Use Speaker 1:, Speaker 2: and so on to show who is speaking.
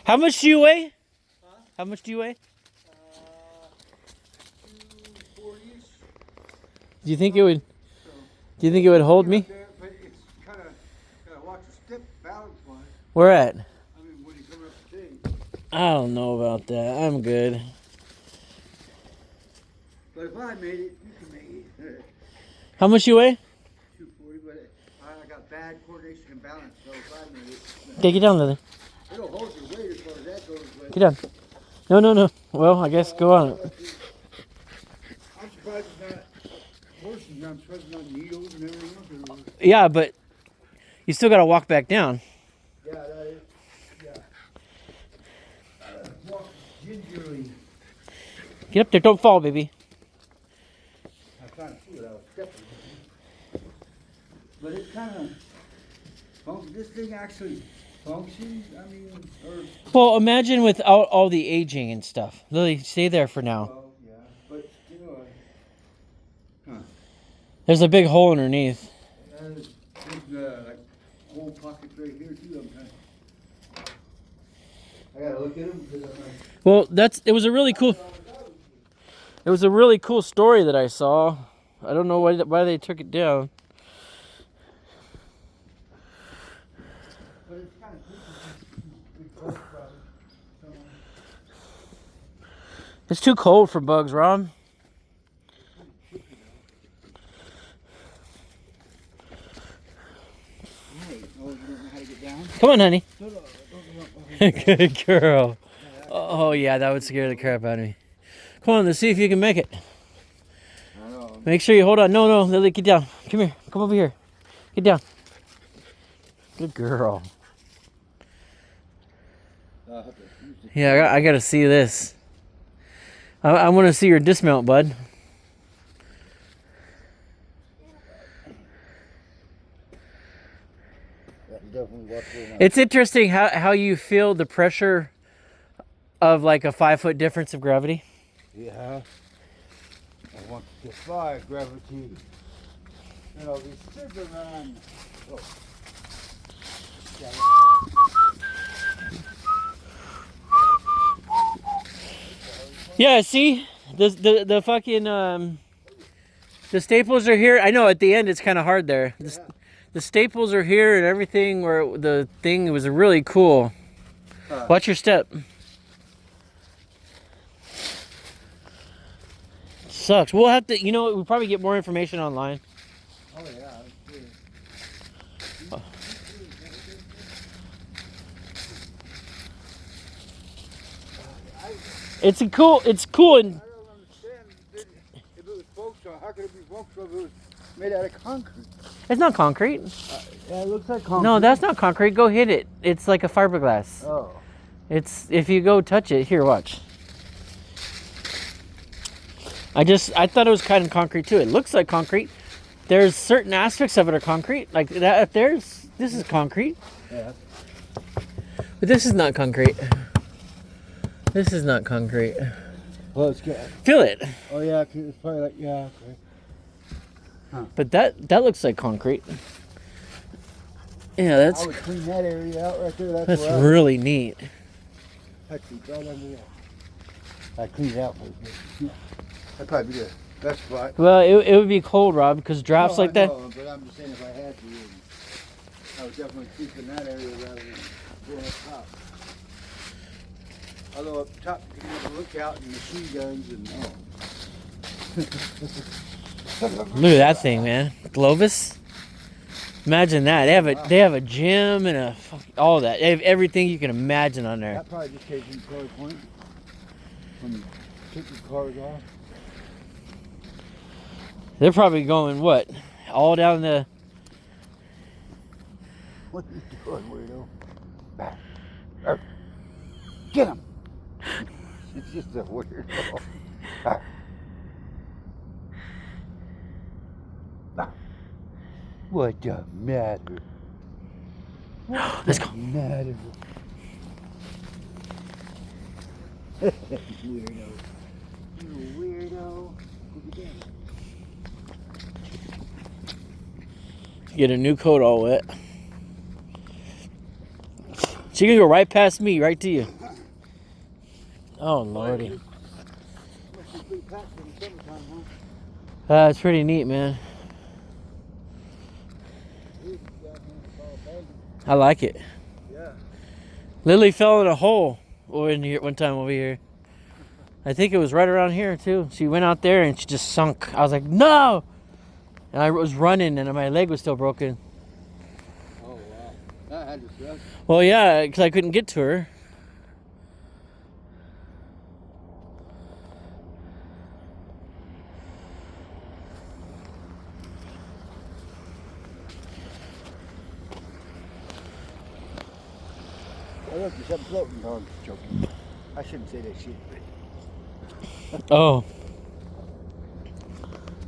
Speaker 1: How much do you weigh?
Speaker 2: Huh?
Speaker 1: How much do you weigh?
Speaker 2: 240-ish.
Speaker 1: Do you think it would? Do you think it would hold me?
Speaker 2: There, but it's kind of gotta watch your step balance wise.
Speaker 1: Where at?
Speaker 2: I mean, when you come up the thing.
Speaker 1: I don't know about that. I'm good.
Speaker 2: But if I made it, you can make it.
Speaker 1: How much you weigh?
Speaker 2: 240, but I got bad coordination and balance, so if I made it,
Speaker 1: Okay, get down, Lily.
Speaker 2: it'll hold your weight as far as that goes. But
Speaker 1: Get down. No, no, no. Well, I guess go on.
Speaker 2: I'm surprised it's not horses. I'm surprised it's not needles and everything else.
Speaker 1: Yeah, but you still got to walk back down.
Speaker 2: Yeah, that is. Yeah. Walk gingerly.
Speaker 1: Get up there. Don't fall, baby.
Speaker 2: I'm trying to see what I was stepping. But it kind of, this thing actually functions. I mean, or.
Speaker 1: Well, imagine without all the aging and stuff. Lily, stay there for now.
Speaker 2: Well, yeah, but you know,
Speaker 1: There's a big hole underneath.
Speaker 2: there's like whole pockets right here too. I'm kind of. I gotta look at them because I'm like.
Speaker 1: Well, it was a really cool. It was a really cool story that I saw. I don't know why they took it down.
Speaker 2: But it's kind of
Speaker 1: It's too cold for bugs, Rob. Come on, honey. Good girl. Oh, yeah, that would scare the crap out of me. Come on, let's see if you can make it.
Speaker 2: I know.
Speaker 1: Make sure you hold on. No, Lily, get down. Come here. Come over here. Get down. Good girl. Yeah, I got to see this. I want to see your dismount, bud. It's interesting how you feel the pressure of like a 5-foot difference of gravity.
Speaker 2: Yeah. I want to defy gravity. And I'll be Superman. Oh.
Speaker 1: Yeah, see? The fucking the staples are here. I know at the end it's kind of hard there. The staples are here and everything where the thing was really cool. Watch your step. Sucks. We'll have to, we'll probably get more information online.
Speaker 2: Oh, yeah.
Speaker 1: It's cool and
Speaker 2: I don't understand if it was Volkswagen. How could it be Volkswagen if it was made out of concrete?
Speaker 1: it's not concrete.
Speaker 2: Yeah, it looks like concrete.
Speaker 1: No, that's not concrete. Go hit it. It's like a fiberglass.
Speaker 2: Oh.
Speaker 1: It's if you go touch it. Here, watch. I thought it was kind of concrete too. It looks like concrete. There's certain aspects of it are concrete. Like that up there's this is concrete.
Speaker 2: Yeah.
Speaker 1: But this is not concrete. This is not concrete.
Speaker 2: Well, it's good.
Speaker 1: Feel it.
Speaker 2: Oh, yeah, it's probably like, yeah, okay. Huh.
Speaker 1: But that looks like concrete. Yeah,
Speaker 2: I would clean that area out right there.
Speaker 1: that's really neat.
Speaker 2: Actually, right under there. I cleaned it out for you. That'd probably be the best spot.
Speaker 1: Well, it would be cold, Rob, because drafts like that.
Speaker 2: No, but I'm just saying if I had to, I would definitely keep in that area rather than going up top. Although up top you can have a lookout and machine guns and
Speaker 1: Look at that thing, man. Glovis. Imagine that. They have a gym and all that. They have everything you can imagine on there.
Speaker 2: that probably just takes you to Color Point when you take your cars off.
Speaker 1: They're probably going what? All down the.
Speaker 2: What are you doing, weirdo? Get him! It's just a weirdo. What the matter?
Speaker 1: Let's go.
Speaker 2: Matter? Weirdo. You weirdo.
Speaker 1: Get a new coat all wet. She can go right past me, right to you. Oh lordy.
Speaker 2: Must be pretty packed in the summertime, huh?
Speaker 1: It's pretty neat, man. I like it.
Speaker 2: Yeah.
Speaker 1: Lily fell in a hole in here one time over here. I think it was right around here too. She went out there and she just sunk. I was like, no! And I was running and my leg was still broken.
Speaker 2: Oh, wow. That had to suck.
Speaker 1: Well, yeah, because I couldn't get to her.
Speaker 2: I looked at something floating on joking. I shouldn't say that shit, but
Speaker 1: Oh.